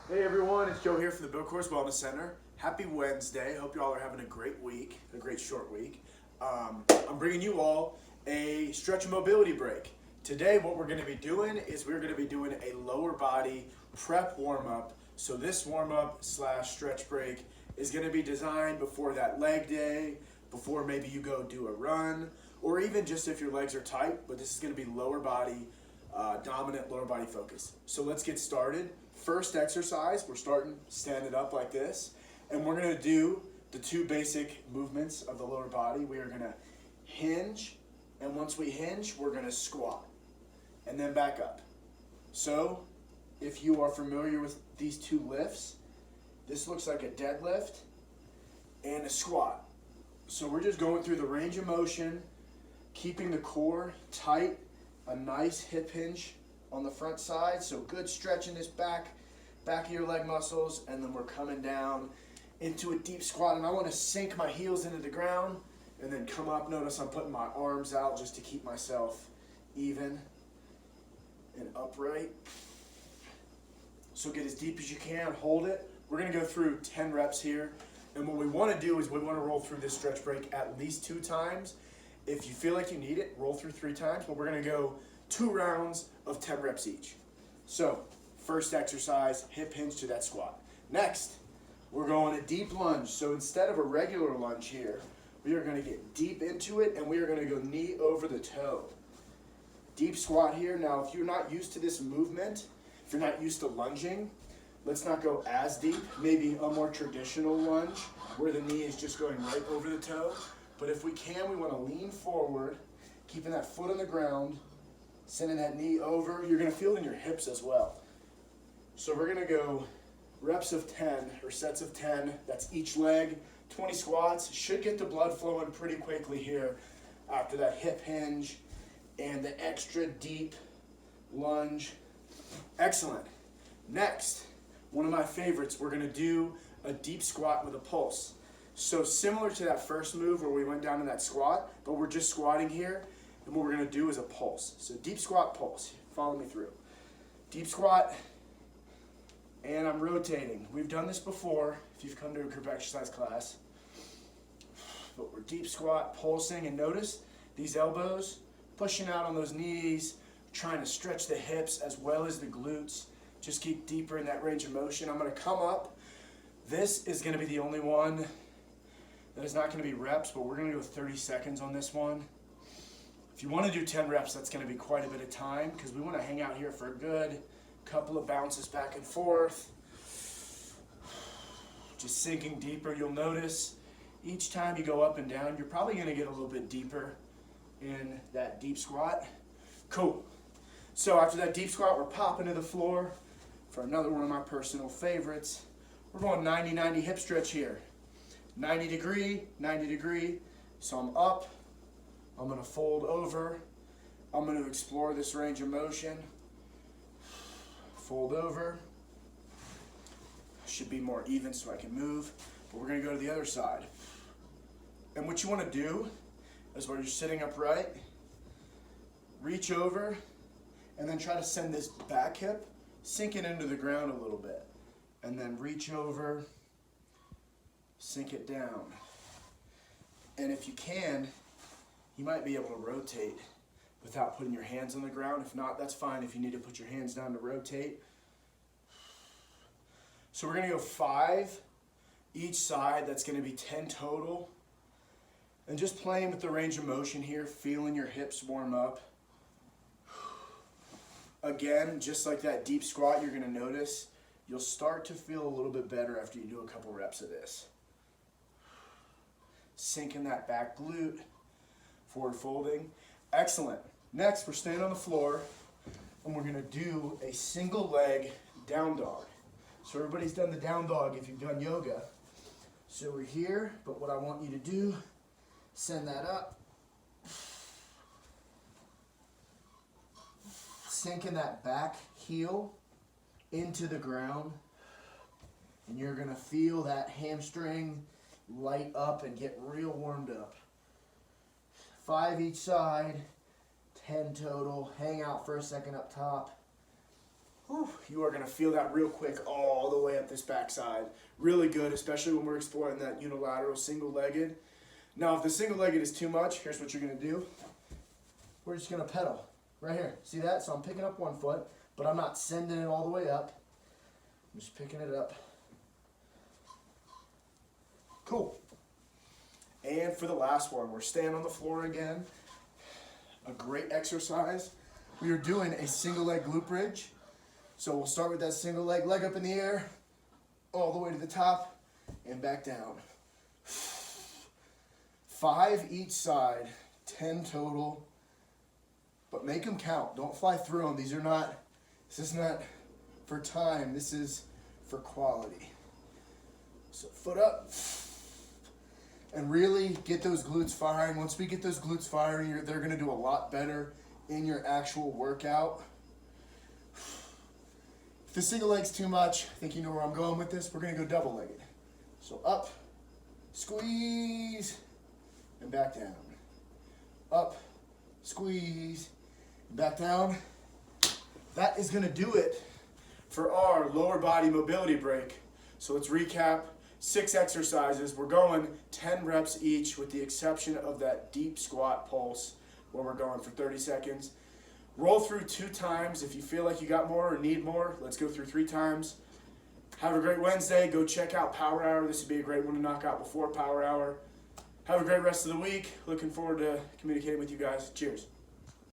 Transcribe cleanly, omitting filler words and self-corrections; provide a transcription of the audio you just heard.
Hey everyone, it's Joe here from the Bill Course Wellness Center. Happy Wednesday. Hope you all are having a great week, a great short week. I'm bringing you all a stretch and mobility break. Today what we're going to be doing is we're going to be doing a lower body prep warm-up. So this warm-up slash stretch break is going to be designed before that leg day, before maybe you go do a run, or even just if your legs are tight, but this is going to be lower body, dominant lower body focus. So let's get started. First exercise, we're starting standing up like this, and we're going to do the two basic movements of the lower body. We are going to hinge, and once we hinge, we're going to squat, and then back up. So if you are familiar with these two lifts, this looks like a deadlift and a squat. So we're just going through the range of motion, keeping the core tight, a nice hip hinge on the front side, so good stretch in this back of your leg muscles, and then we're coming down into a deep squat, and I want to sink my heels into the ground and then come up. Notice I'm putting my arms out just to keep myself even and upright. So get as deep as you can, hold it. We're going to go through 10 reps here, and what we want to do is we want to roll through this stretch break at least 2 times. If you feel like you need it, roll through 3 times, but we're going to go 2 rounds of 10 reps each. So first exercise, hip hinge to that squat. Next, we're going a deep lunge. So instead of a regular lunge here, we are going to get deep into it, and we are going to go knee over the toe. Deep squat here. Now, if you're not used to this movement, if you're not used to lunging, let's not go as deep. Maybe a more traditional lunge where the knee is just going right over the toe. But if we can, we want to lean forward, keeping that foot on the ground, sending that knee over. You're going to feel it in your hips as well. So we're going to go reps of 10 or sets of 10. That's each leg. 20 squats. Should get the blood flowing pretty quickly here after that hip hinge and the extra deep lunge. Excellent. Next, one of my favorites, we're going to do a deep squat with a pulse. So similar to that first move where we went down to that squat, but we're just squatting here, and what we're going to do is a pulse. So deep squat, pulse. Follow me through. Deep squat, and I'm rotating. We've done this before if you've come to a group exercise class. But we're deep squat, pulsing, and notice these elbows pushing out on those knees, trying to stretch the hips as well as the glutes. Just keep deeper in that range of motion. I'm going to come up. This is going to be the only one that is not going to be reps, but we're going to go 30 seconds on this one. If you want to do 10 reps, that's going to be quite a bit of time because we want to hang out here for a good couple of bounces back and forth. Just sinking deeper. You'll notice each time you go up and down, you're probably going to get a little bit deeper in that deep squat. Cool. So after that deep squat, we're popping to the floor for another one of my personal favorites. We're going 90-90 hip stretch here. 90 degree. So I'm up. I'm going to fold over. I'm going to explore this range of motion. Fold over. Should be more even so I can move. But we're going to go to the other side. And what you want to do is while you're sitting upright, reach over and then try to send this back hip sinking into the ground a little bit. And then reach over, sink it down. And if you can, you might be able to rotate without putting your hands on the ground. If not, that's fine if you need to put your hands down to rotate. So we're going to go 5 each side. That's going to be 10 total. And just playing with the range of motion here, feeling your hips warm up. Again, just like that deep squat, you're going to notice you'll start to feel a little bit better after you do a couple reps of this. Sinking that back glute, forward folding. Excellent. Next, we're standing on the floor, and we're going to do a single leg down dog. So everybody's done the down dog if you've done yoga. So we're here, but what I want you to do, send that up. Sinking that back heel into the ground, and you're going to feel that hamstring light up and get real warmed up. 5 each side, 10 total. Hang out for a second up top. Whew, you are gonna feel that real quick all the way up this backside. Really good, especially when we're exploring that unilateral single-legged. Now, if the single-legged is too much, here's what you're gonna do. We're just gonna pedal right here. See that? So I'm picking up one foot, but I'm not sending it all the way up. I'm just picking it up. Cool. And for the last one, we're staying on the floor again. A great exercise. We are doing a single leg glute bridge. So we'll start with that single leg up in the air, all the way to the top, and back down. 5 each side, 10 total. But make them count. Don't fly through them. This is not for time. This is for quality. So foot up. And really get those glutes firing. Once we get those glutes firing, they're gonna do a lot better in your actual workout. If the single leg's too much, I think you know where I'm going with this. We're gonna go double-legged. So up, squeeze, and back down. Up, squeeze, and back down. That is gonna do it for our lower body mobility break. So let's recap. 6 exercises. We're going 10 reps each with the exception of that deep squat pulse where we're going for 30 seconds. Roll through 2 times. If you feel like you got more or need more, let's go through 3 times. Have a great Wednesday. Go check out Power Hour. This would be a great one to knock out before Power Hour. Have a great rest of the week. Looking forward to communicating with you guys. Cheers.